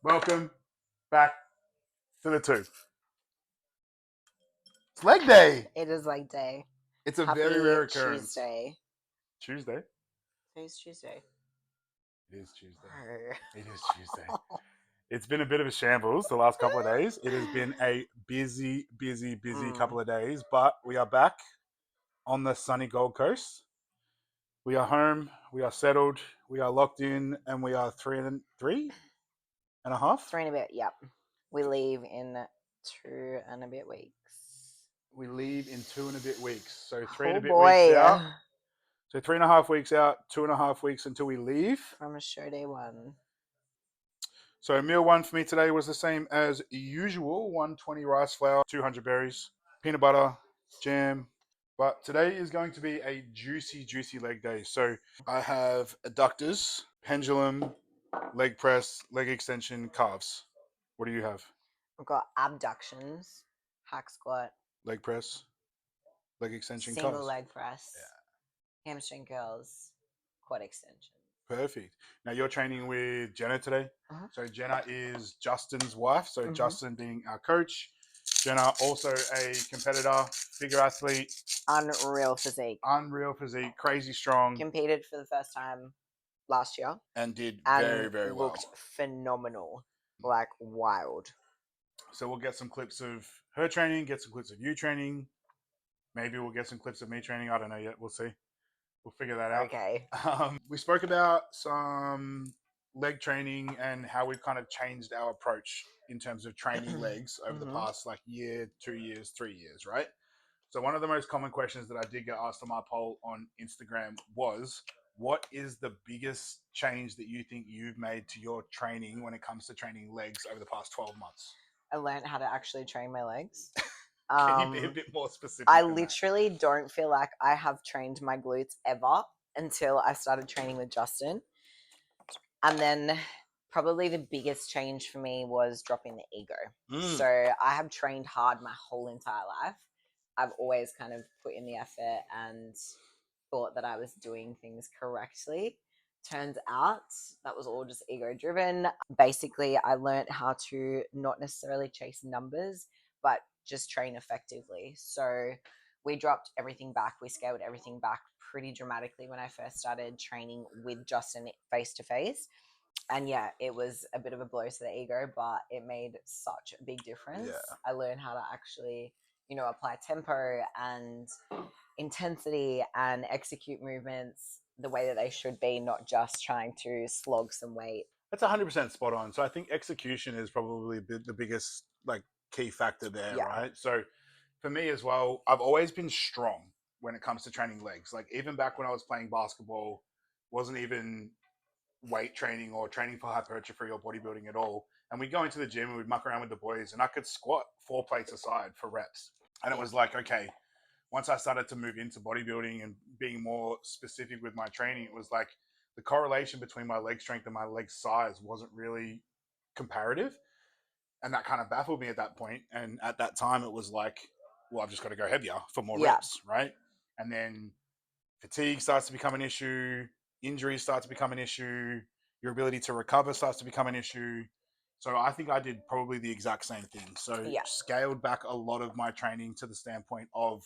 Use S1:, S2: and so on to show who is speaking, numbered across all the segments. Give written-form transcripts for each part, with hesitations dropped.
S1: Welcome back to the tube. It's leg day.
S2: It is leg day.
S1: It's a
S2: Happy
S1: very rare occurrence.
S2: Tuesday.
S1: Tuesday?
S2: Today's Tuesday.
S1: It is Tuesday. It is Tuesday. It's been a bit of a shambles the last couple of days. It has been a busy couple of days, but we are back on the sunny Gold Coast. We are home. We are settled. We are locked in, and we are 3 and a half.
S2: 3 and a bit, yep. We leave in 2 and a bit weeks.
S1: We leave in 2 and a bit weeks. So 3 and a bit
S2: boy.
S1: weeks out. So 3.5 weeks out, 2.5 weeks until we leave.
S2: From show day 1.
S1: So meal 1 for me today was the same as usual. 120 rice flour, 200 berries, peanut butter, jam. But today is going to be a juicy leg day. So I have adductors, pendulum, leg press, leg extension, calves. What do you have?
S2: We've got abductions, hack squat,
S1: Leg press, leg extension,
S2: single
S1: calves.
S2: leg press, hamstring curls, quad extension.
S1: Perfect. Now you're training with Jenna today. So Jenna is Justin's wife. So Justin being our coach. Jenna also a competitor, figure athlete.
S2: Unreal physique.
S1: Crazy strong.
S2: Competed for the first time last year.
S1: And did
S2: and
S1: very well.
S2: Looked phenomenal. Like wild.
S1: So we'll get some clips of her training, get some clips of you training. Maybe we'll get some clips of me training. I don't know yet. We'll see. We'll figure that out.
S2: Okay.
S1: We spoke about some leg training and how we've kind of changed our approach in terms of training legs over the past year, 2 years, 3 years, right? So one of the most common questions that I did get asked on my poll on Instagram was, what is the biggest change that you think you've made to your training when it comes to training legs over the past 12 months?
S2: I learned how to actually train my legs.
S1: Can you be a bit more specific?
S2: I literally don't feel like I have trained my glutes ever until I started training with Justin. And then probably the biggest change for me was dropping the ego. So I have trained hard my whole entire life. I've always kind of put in the effort and thought that I was doing things correctly. Turns out that was all just ego driven. Basically, I learned how to not necessarily chase numbers, but just train effectively. So we dropped everything back. We scaled everything back pretty dramatically when I first started training with Justin face to face. And yeah, it was a bit of a blow to the ego, but it made such a big difference. Yeah. I learned how to actually, apply tempo and intensity and execute movements the way that they should be, not just trying to slog some weight.
S1: That's 100% spot on. So I think execution is probably the biggest key factor there, right? So for me as well, I've always been strong when it comes to training legs. Like even back when I was playing basketball, wasn't even weight training or training for hypertrophy or bodybuilding at all. And we'd go into the gym and we'd muck around with the boys and I could squat 4 plates aside for reps. And it was like, okay, once I started to move into bodybuilding and being more specific with my training, it was like the correlation between my leg strength and my leg size wasn't really comparative. And that kind of baffled me at that point. And at that time, it was like, well, I've just got to go heavier for more reps, right? And then fatigue starts to become an issue. Injuries start to become an issue. Your ability to recover starts to become an issue. So I think I did probably the exact same thing. So scaled back a lot of my training to the standpoint of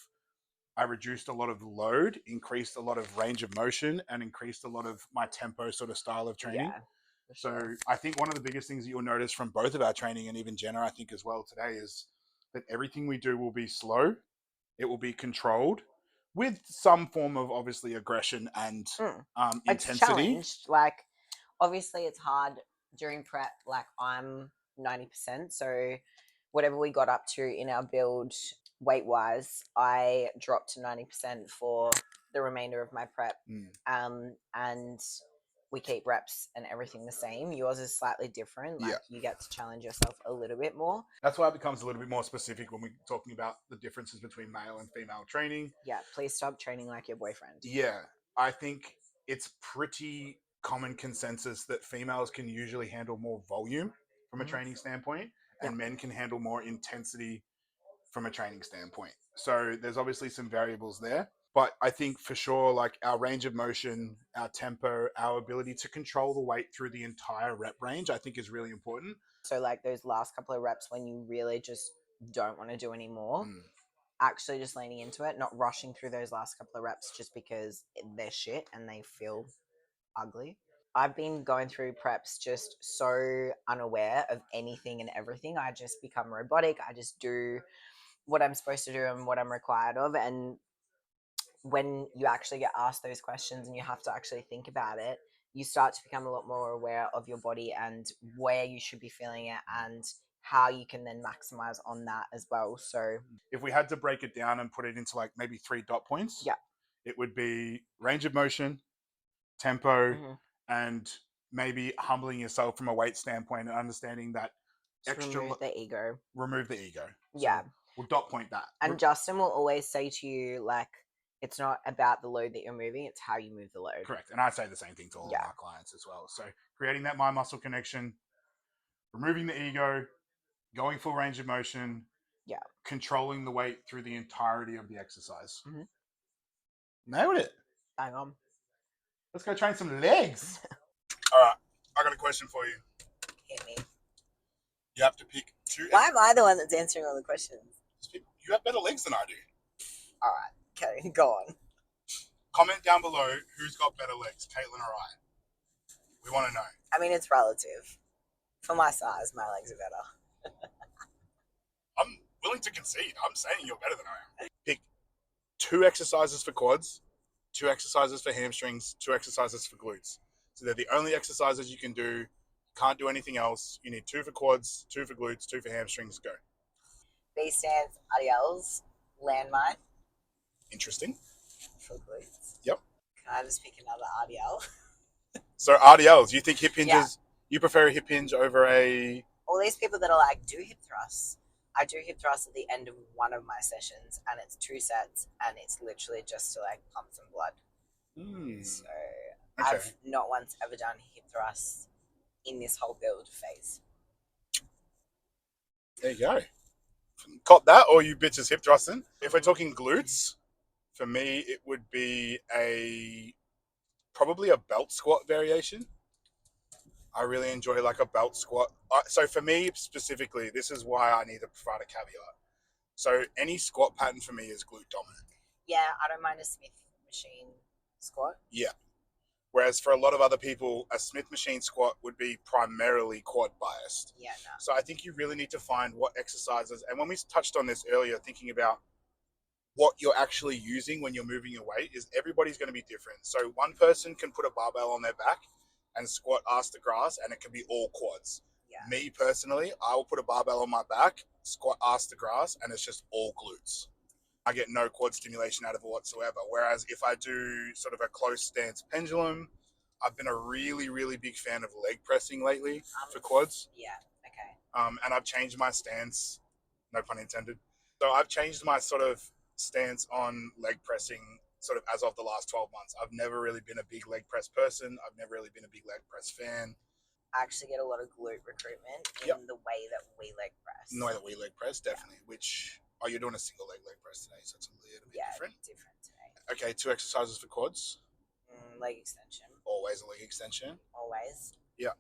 S1: I reduced a lot of load, increased a lot of range of motion, and increased a lot of my tempo sort of style of training. Yeah. So I think one of the biggest things that you'll notice from both of our training and even Jenna, I think as well today, is that everything we do will be slow. It will be controlled with some form of obviously aggression and intensity.
S2: It's challenged. Like obviously it's hard during prep. Like I'm 90%. So whatever we got up to in our build weight wise, I dropped to 90% for the remainder of my prep. And we keep reps and everything the same. Yours is slightly different. Like you get to challenge yourself a little bit more.
S1: That's why it becomes a little bit more specific when we're talking about the differences between male and female training.
S2: Yeah, please stop training like your boyfriend.
S1: Yeah, I think it's pretty common consensus that females can usually handle more volume from a training standpoint and men can handle more intensity from a training standpoint. So there's obviously some variables there. But I think for sure, like our range of motion, our tempo, our ability to control the weight through the entire rep range, I think is really important.
S2: So like those last couple of reps when you really just don't want to do any more, actually just leaning into it, not rushing through those last couple of reps just because they're shit and they feel ugly. I've been going through preps just so unaware of anything and everything. I just become robotic. I just do what I'm supposed to do and what I'm required of. And when you actually get asked those questions and you have to actually think about it, you start to become a lot more aware of your body and where you should be feeling it and how you can then maximize on that as well. So
S1: if we had to break it down and put it into like maybe 3 dot points,
S2: yeah,
S1: it would be range of motion, tempo, and maybe humbling yourself from a weight standpoint and understanding that extra
S2: remove the ego.
S1: Remove the ego.
S2: Yeah.
S1: So we'll dot point that.
S2: And Justin will always say to you, like, it's not about the load that you're moving, it's how you move the load.
S1: Correct. And I say the same thing to all of our clients as well. So creating that mind muscle connection, removing the ego, going full range of motion, controlling the weight through the entirety of the exercise. Nailed it.
S2: Bang on.
S1: Let's go train some legs. All right. I got a question for you.
S2: Hit me.
S1: You have to pick 2.
S2: Why am I the one that's answering all the questions?
S1: You have better legs than I do.
S2: All right. Okay, go on.
S1: Comment down below who's got better legs, Caitlyn or I. We want to know.
S2: I mean, it's relative. For my size, my legs are better.
S1: I'm willing to concede. I'm saying you're better than I am. Pick 2 exercises for quads, 2 exercises for hamstrings, 2 exercises for glutes. So they're the only exercises you can do. Can't do anything else. You need 2 for quads, 2 for glutes, 2 for hamstrings. Go.
S2: B stands, RDLs, landmine.
S1: Interesting.
S2: For glutes.
S1: Yep.
S2: Can I just pick another RDL?
S1: So RDLs, you think hip hinges, you prefer a hip hinge over a...
S2: All these people that are like, do hip thrusts. I do hip thrusts at the end of one of my sessions and it's 2 sets and it's literally just to like pump some blood. So I've not once ever done hip thrusts in this whole build phase.
S1: There you go. Caught that, or you bitches hip thrusting. If we're talking glutes, for me it would be probably a belt squat variation. I really enjoy like a belt squat. So for me specifically, this is why I need to provide a caveat. So any squat pattern for me is glute dominant.
S2: Yeah, I don't mind a Smith machine squat.
S1: Yeah. Whereas for a lot of other people, a Smith machine squat would be primarily quad biased.
S2: Yeah, no.
S1: So I think you really need to find what exercises, and when we touched on this earlier, thinking about what you're actually using when you're moving your weight, is everybody's going to be different. So one person can put a barbell on their back and squat ass to grass, and it can be all quads. Yeah. Me personally, I will put a barbell on my back, squat ass to grass, and it's just all glutes. I get no quad stimulation out of it whatsoever. Whereas if I do sort of a close stance pendulum, I've been a really, really big fan of leg pressing lately for quads.
S2: Yeah, okay.
S1: And I've changed my stance, no pun intended. So I've changed my sort of stance on leg pressing sort of as of the last 12 months. I've never really been a big leg press person. I've never really been a big leg press fan.
S2: I actually get a lot of glute recruitment in the way that we leg press.
S1: In the way that we leg press, definitely. Which, you're doing a single leg press today, so it's a little bit different.
S2: Different today.
S1: Okay, 2 exercises for quads.
S2: Leg extension.
S1: Always a leg extension.
S2: Always.
S1: Yeah.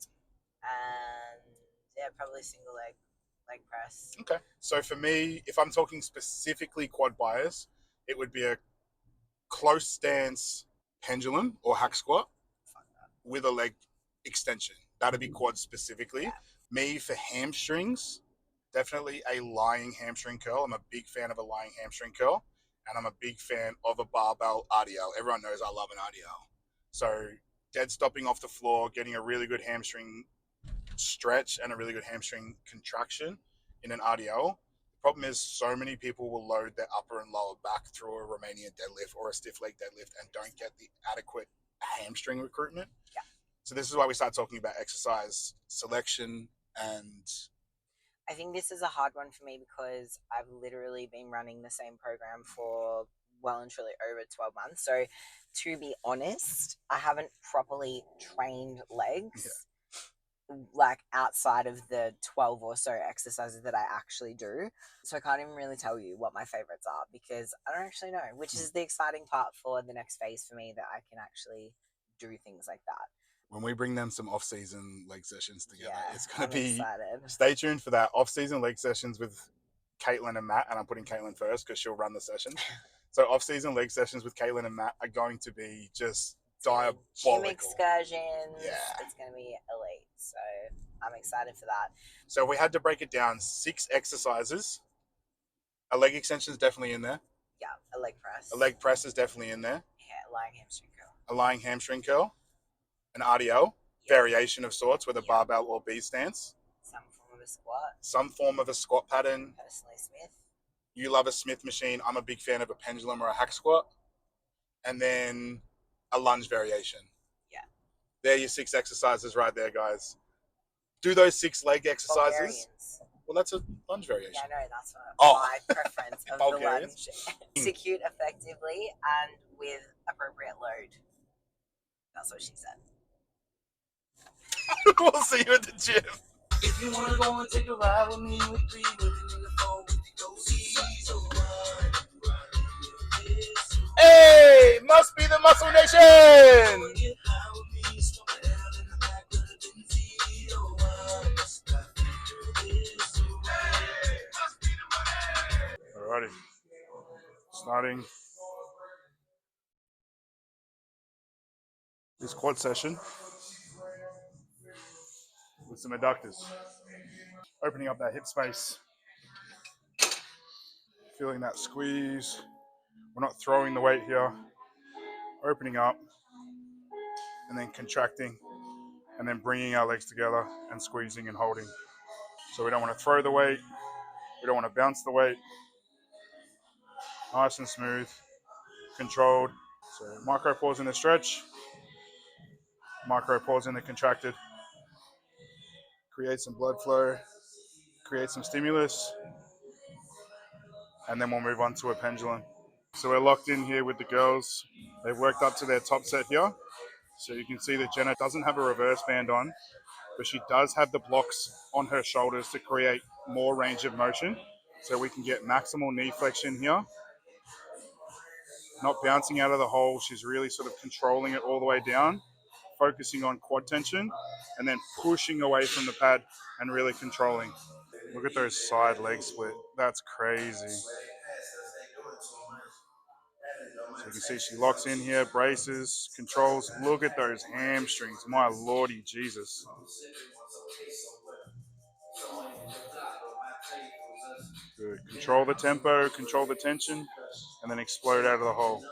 S2: And probably single leg press.
S1: Okay. So for me, if I'm talking specifically quad bias, it would be a close stance pendulum or hack squat with a leg extension. That'd be quad specifically. Yeah. Me for hamstrings, definitely a lying hamstring curl. I'm a big fan of a lying hamstring curl, and I'm a big fan of a barbell RDL. Everyone knows I love an RDL. So dead stopping off the floor, getting a really good hamstring stretch and a really good hamstring contraction in an RDL. The problem is so many people will load their upper and lower back through a Romanian deadlift or a stiff leg deadlift and don't get the adequate hamstring recruitment. Yeah. So this is why we start talking about exercise selection. And
S2: I think this is a hard one for me because I've literally been running the same program for well and truly over 12 months. So to be honest, I haven't properly trained legs like outside of the 12 or so exercises that I actually do. So I can't even really tell you what my favorites are because I don't actually know, which is the exciting part for the next phase for me, that I can actually do things like that.
S1: When we bring them some off-season leg sessions together,
S2: Yeah,
S1: it's going to be
S2: excited.
S1: Stay tuned for that off-season leg sessions with Caitlyn and Matt, and I'm putting Caitlyn first because she'll run the sessions. So off-season leg sessions with Caitlyn and Matt are going to be just diabolical.
S2: Gym excursions. Yeah. It's going to be elite. So I'm excited for that.
S1: So we had to break it down 6 exercises. A leg extension is definitely in there.
S2: Yeah, a leg press.
S1: A leg press is definitely in there.
S2: Yeah, lying hamstring curl.
S1: A lying hamstring curl. An RDL, variation of sorts with a barbell or B stance.
S2: Some form of a squat.
S1: Some form of a squat pattern.
S2: Personally, Smith.
S1: You love a Smith machine. I'm a big fan of a pendulum or a hack squat. And then a lunge variation. Yeah. There are your 6 exercises right there, guys. Do those 6 leg exercises. Bulgarians. Well, that's a lunge variation.
S2: Yeah, I know. That's my preference of the lunge. Execute effectively and with appropriate load. That's what she said.
S1: We'll see you at the gym.
S3: If you wanna go and take a ride with me with 3 women in the 4 with the
S1: Hey, must be the Muscle Nation. Alrighty, starting this quad session with some adductors. Opening up that hip space, feeling that squeeze. We're not throwing the weight here. Opening up and then contracting and then bringing our legs together and squeezing and holding. So we don't want to throw the weight. We don't want to bounce the weight. Nice and smooth, controlled. So micro pause in the stretch, micro pause in the contracted. Create some blood flow, create some stimulus, and then we'll move on to a pendulum. So we're locked in here with the girls. They've worked up to their top set here. So you can see that Jenna doesn't have a reverse band on, but she does have the blocks on her shoulders to create more range of motion. So we can get maximal knee flexion here. Not bouncing out of the hole. She's really sort of controlling it all the way down, focusing on quad tension, and then pushing away from the pad and really controlling. Look at those side leg split. That's crazy. So you can see she locks in here, braces, controls. Look at those hamstrings. My lordy Jesus. Good. Control the tempo, control the tension, and then explode out of the hole.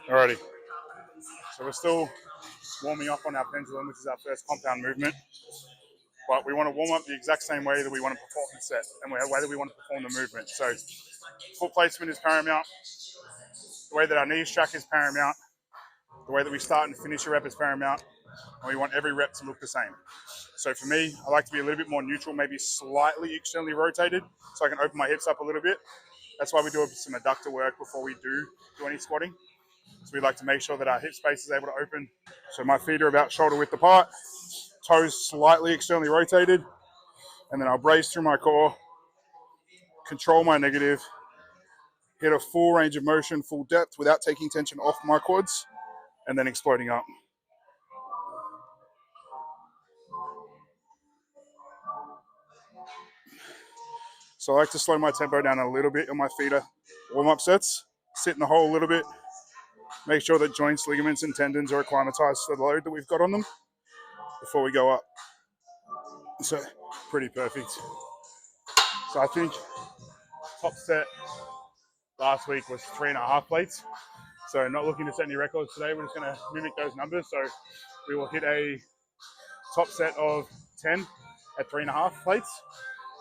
S1: Alrighty. So we're still warming up on our pendulum, which is our first compound movement. But we want to warm up the exact same way that we want to perform the set and the way that we want to perform the movement. So foot placement is paramount. The way that our knees track is paramount. The way that we start and finish a rep is paramount. And we want every rep to look the same. So for me, I like to be a little bit more neutral, maybe slightly externally rotated, so I can open my hips up a little bit. That's why we do some adductor work before we do any squatting. So we like to make sure that our hip space is able to open. So my feet are about shoulder width apart, toes slightly externally rotated, and then I'll brace through my core, control my negative, hit a full range of motion, full depth without taking tension off my quads, and then exploding up. So I like to slow my tempo down a little bit on my feet warm-up sets, sit in the hole a little bit, make sure that joints, ligaments, and tendons are acclimatized to the load that we've got on them before we go up. So pretty perfect. So I think top set last week was 3.5 plates. So not looking to set any records today. We're just going to mimic those numbers. So we will hit a top set of 10 at 3.5 plates.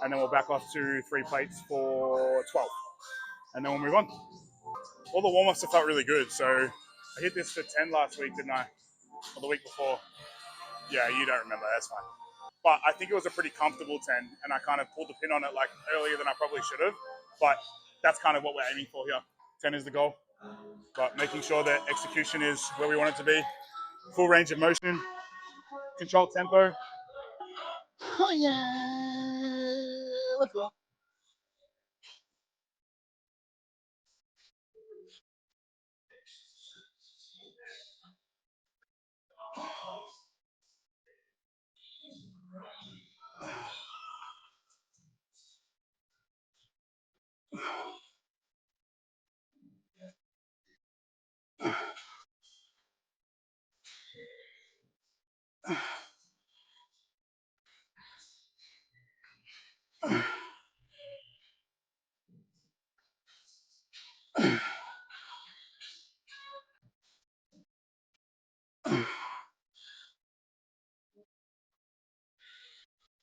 S1: and then we'll back off to 3 plates for 12, and then we'll move on. All the warm-ups have felt really good. So I hit this for 10 last week, didn't I? Or the week before. Yeah, you don't remember, that's fine. But I think it was a pretty comfortable 10, and I kind of pulled the pin on it like earlier than I probably should have. But that's kind of what we're aiming for here. 10 is the goal, but making sure that execution is where we want it to be. Full range of motion, controlled tempo.
S3: Oh yeah. Let's go.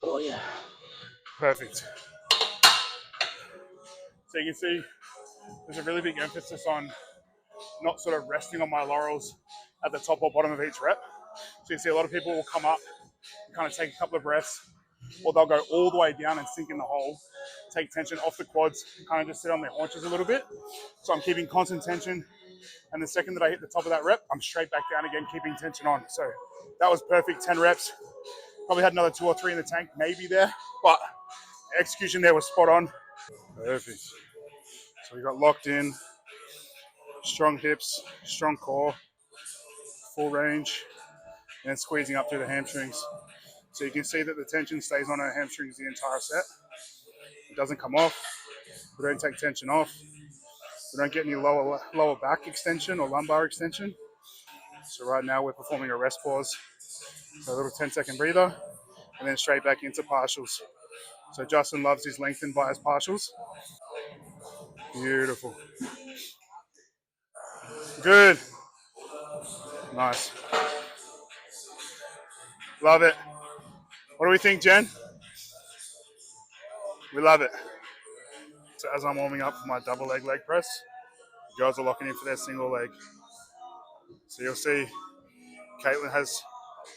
S3: Oh yeah.
S1: Perfect. So you can see there's a really big emphasis on not sort of resting on my laurels at the top or bottom of each rep. So you see a lot of people will come up, kind of take a couple of breaths, or they'll go all the way down and sink in the hole, take tension off the quads, kind of just sit on their haunches a little bit. So I'm keeping constant tension. And the second that I hit the top of that rep, I'm straight back down again, keeping tension on. So that was perfect, 10 reps. Probably had another 2 or 3 in the tank, maybe there, but execution there was spot on. Perfect. So we got locked in, strong hips, strong core, full range, and squeezing up through the hamstrings. So you can see that the tension stays on our hamstrings the entire set. It doesn't come off. We don't take tension off. We don't get any lower back extension or lumbar extension. So right now we're performing a rest pause. So a little 10-second breather, and then straight back into partials. So Justin loves his lengthened bias partials. Beautiful. Good. Nice. Love it. What do we think, Jen? We love it. So as I'm warming up for my double leg press, girls are locking in for their single leg. So you'll see Caitlyn has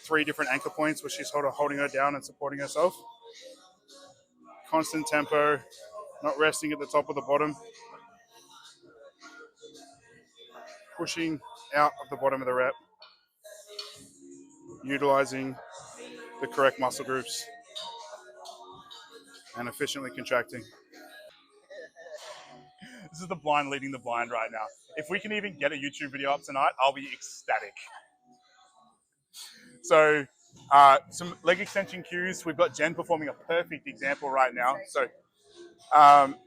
S1: 3 different anchor points where she's holding her down and supporting herself. Constant tempo, not resting at the top or the bottom. Pushing out of the bottom of the rep. Utilizing the correct muscle groups and efficiently contracting. This is the blind leading the blind right now. If we can even get a YouTube video up tonight, I'll be ecstatic. So some leg extension cues. We've got Jen performing a perfect example right now. So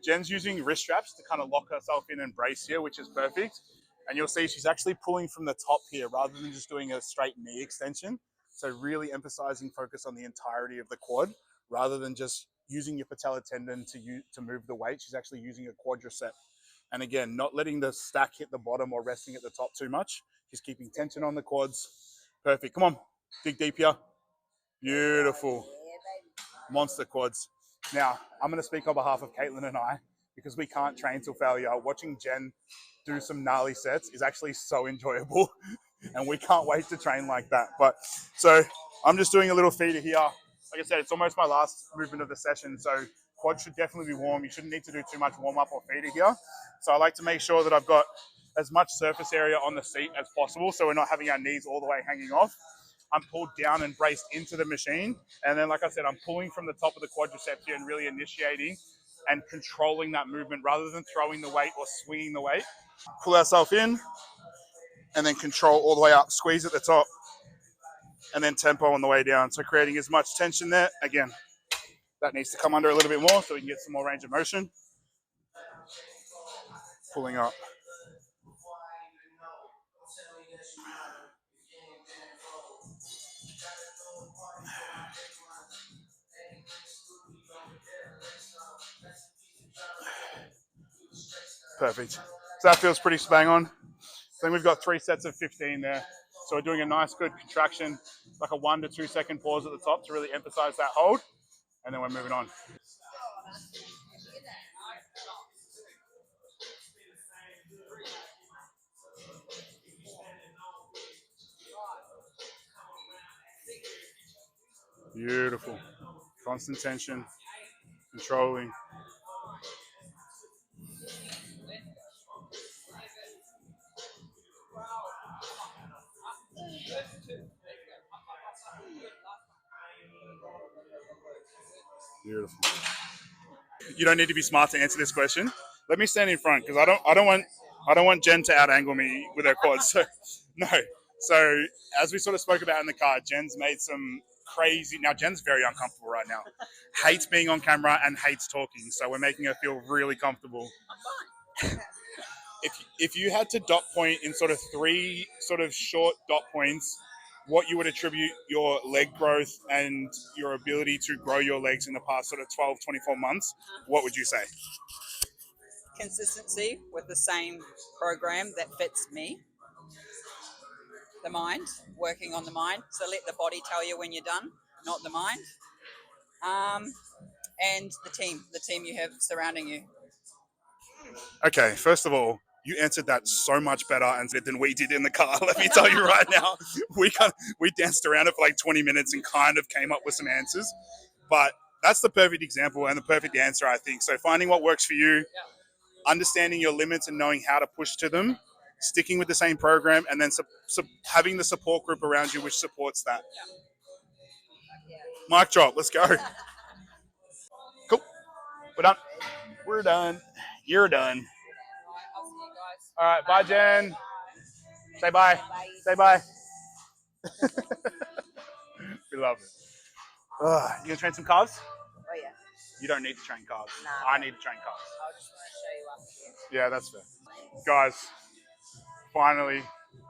S1: Jen's using wrist straps to kind of lock herself in and brace here, which is perfect. And you'll see she's actually pulling from the top here rather than just doing a straight knee extension. So really emphasizing focus on the entirety of the quad rather than just using your patella tendon to move the weight. She's actually using a quadricep. And again, not letting the stack hit the bottom or resting at the top too much. She's keeping tension on the quads. Perfect. Come on, dig deep here. Beautiful. Monster quads. Now, I'm going to speak on behalf of Caitlyn and I because we can't train till failure. Watching Jen do some gnarly sets is actually so enjoyable and we can't wait to train like that. But so I'm just doing a little feeder here. Like I said, it's almost my last movement of the session. So quads should definitely be warm. You shouldn't need to do too much warm up or feeder here. So I like to make sure that I've got as much surface area on the seat as possible so we're not having our knees all the way hanging off. I'm pulled down and braced into the machine. And then, like I said, I'm pulling from the top of the quadriceps here and really initiating and controlling that movement rather than throwing the weight or swinging the weight. Pull ourselves in and then control all the way up. Squeeze at the top and then tempo on the way down. So creating as much tension there. Again, that needs to come under a little bit more so we can get some more range of motion. Pulling up. Perfect. So that feels pretty spang on. Then we've got 3 sets of 15 there. So we're doing a nice good contraction, like a 1 to 2 second pause at the top to really emphasize that hold. And then we're moving on. Beautiful. Constant tension, controlling. Beautiful. You don't need to be smart to answer this question. Let me stand in front because I don't want Jen to out angle me with her quads. So no. So as we sort of spoke about in the car, Jen's made some crazy. Now Jen's very uncomfortable right now. Hates being on camera and hates talking. So we're making her feel really comfortable. If you had to dot point in sort of 3 sort of short dot points, what you would attribute your leg growth and your ability to grow your legs in the past sort of 12, 24 months, what would you say?
S4: Consistency with the same program that fits me. The mind, working on the mind. So let the body tell you when you're done, not the mind. And the team you have surrounding you.
S1: Okay, first of all, you answered that so much better than we did in the car. Let me tell you right now, we danced around it for like 20 minutes and kind of came up with some answers. But that's the perfect example and the perfect answer, I think. So finding what works for you, understanding your limits and knowing how to push to them, sticking with the same program, and then having the support group around you which supports that. Mic drop. Let's go. Cool. We're done. We're done. You're done.
S4: I'll see you guys.
S1: All right. Bye, Jen. Say bye. Say bye. We love it. You gonna train some calves?
S2: Oh yeah.
S1: You don't need to train calves.
S2: Nah.
S1: I need to train calves.
S2: I just want to show you after you.
S1: Yeah, that's fair. Guys, finally,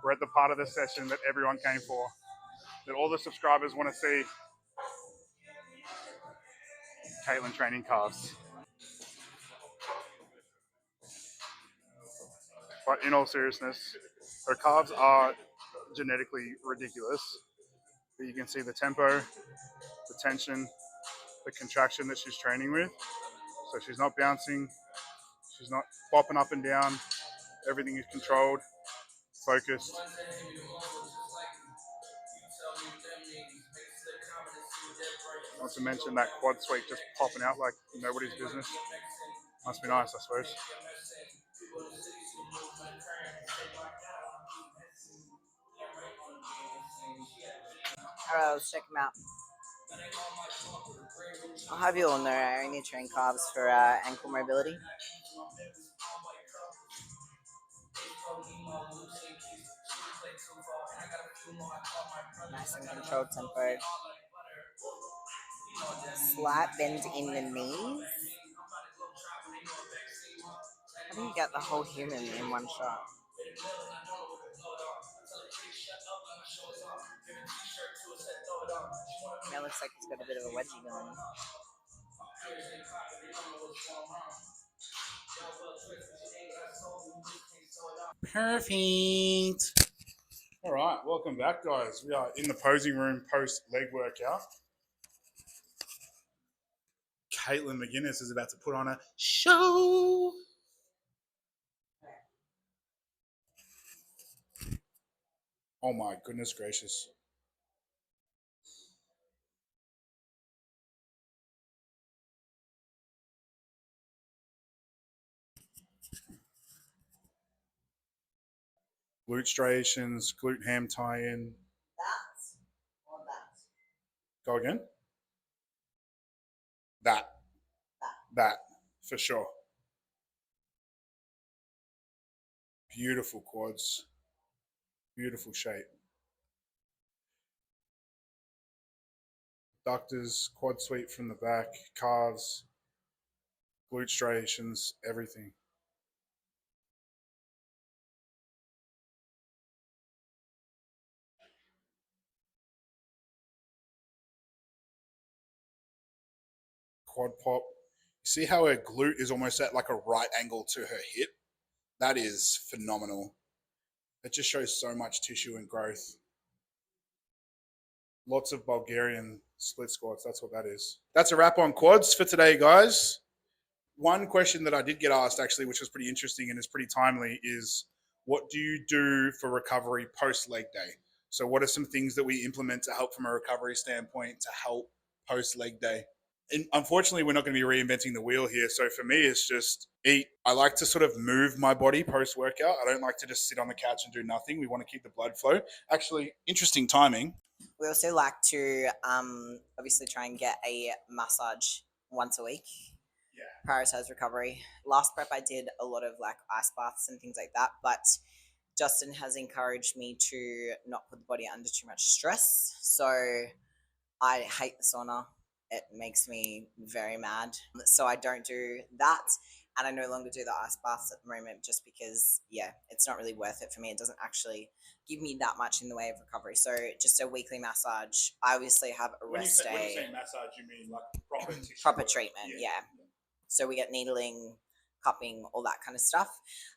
S1: we're at the part of the session that everyone came for, that all the subscribers want to see. Caitlyn training calves. But in all seriousness, her calves are genetically ridiculous. But you can see the tempo, the tension, the contraction that she's training with. So she's not bouncing, she's not bopping up and down. Everything is controlled, focused. Not to mention that quad sweep just popping out like nobody's business. Must be nice, I suppose.
S2: All right, let's check them out. I'll have you all know I only train calves for ankle mobility. Nice and controlled tempo. Slight bend in the knees. How do you get the whole human in one shot? That looks like he's got a bit of a wedgie going.
S1: Perfect. All right, welcome back, guys. We are in the posing room post leg workout. Caitlyn McGuinness is about to put on a show. Oh my goodness gracious. Glute striations, glute ham tie-in.
S2: That or that?
S1: Go again? That, for sure. Beautiful quads. Beautiful shape. Ductors, quad sweep from the back, calves, glute striations, everything. Quad pop. See how her glute is almost at like a right angle to her hip? That is phenomenal. It just shows so much tissue and growth. Lots of Bulgarian split squats. That's what that is. That's a wrap on quads for today, guys. one question that I did get asked actually, which was pretty interesting and is pretty timely, is what do you do for recovery post leg day? So what are some things that we implement to help from a recovery standpoint to help post leg day? And unfortunately, we're not going to be reinventing the wheel here. So for me, it's just eat. I like to sort of move my body post workout. I don't like to just sit on the couch and do nothing. We want to keep the blood flow. Actually, interesting timing.
S2: We also like to obviously try and get a massage once a week.
S1: Yeah.
S2: Prioritize recovery. Last prep, I did a lot of like ice baths and things like that, but Justin has encouraged me to not put the body under too much stress. So I hate the sauna. It makes me very mad. So I don't do that. And I no longer do the ice baths at the moment just because, yeah, it's not really worth it for me. It doesn't actually give me that much in the way of recovery. So just a weekly massage. I obviously have a rest day.
S1: When you say massage, you mean like proper tissue
S2: proper
S1: work?
S2: treatment, yeah. So we get needling, cupping, all that kind of stuff.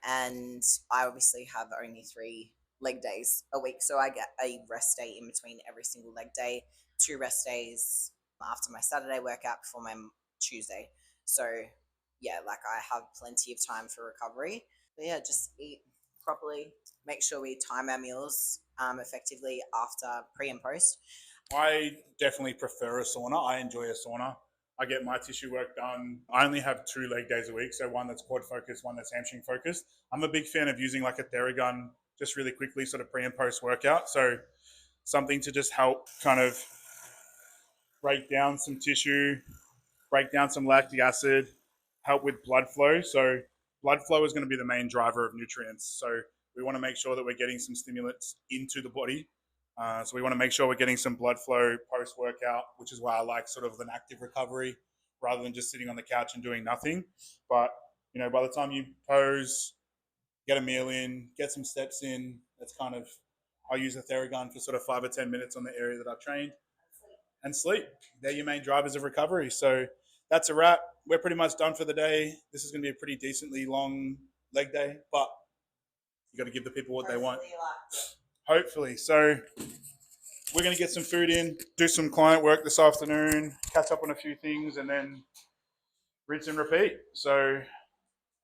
S2: And I obviously have only 3 leg days a week. So I get a rest day in between every single leg day, 2 rest days after my Saturday workout before my Tuesday. So yeah, like I have plenty of time for recovery. But yeah, just eat properly, make sure we time our meals effectively after pre and post.
S1: I definitely prefer a sauna. I enjoy a sauna. I get my tissue work done. I only have 2 leg days a week, so one that's quad focused, one that's hamstring focused. I'm a big fan of using like a Theragun just really quickly, sort of pre and post workout. So something to just help kind of break down some tissue, break down some lactic acid, help with blood flow. So blood flow is going to be the main driver of nutrients. So we want to make sure that we're getting some stimulants into the body. So we want to make sure we're getting some blood flow post-workout, which is why I like sort of an active recovery rather than just sitting on the couch and doing nothing. But, you know, by the time you pose, get a meal in, get some steps in, that's kind of, I'll use a Theragun for sort of 5 or 10 minutes on the area that I've trained. And sleep. They're your main drivers of recovery. So that's a wrap. We're pretty much done for the day. This is going to be a pretty decently long leg day, but you got to give the people what they want. Hopefully. So we're going to get some food in, do some client work this afternoon, catch up on a few things, and then rinse and repeat. So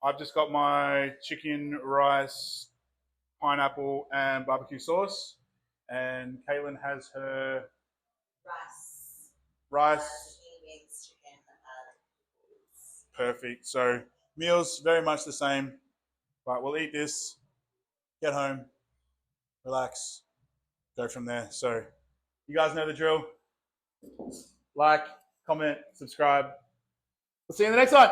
S1: I've just got my chicken, rice, pineapple, and barbecue sauce. And Caitlyn has her rice. Perfect. So meals very much the same, but we'll eat this, get home, relax, go from there. So you guys know the drill. Like, comment, subscribe. We'll see you in the next one.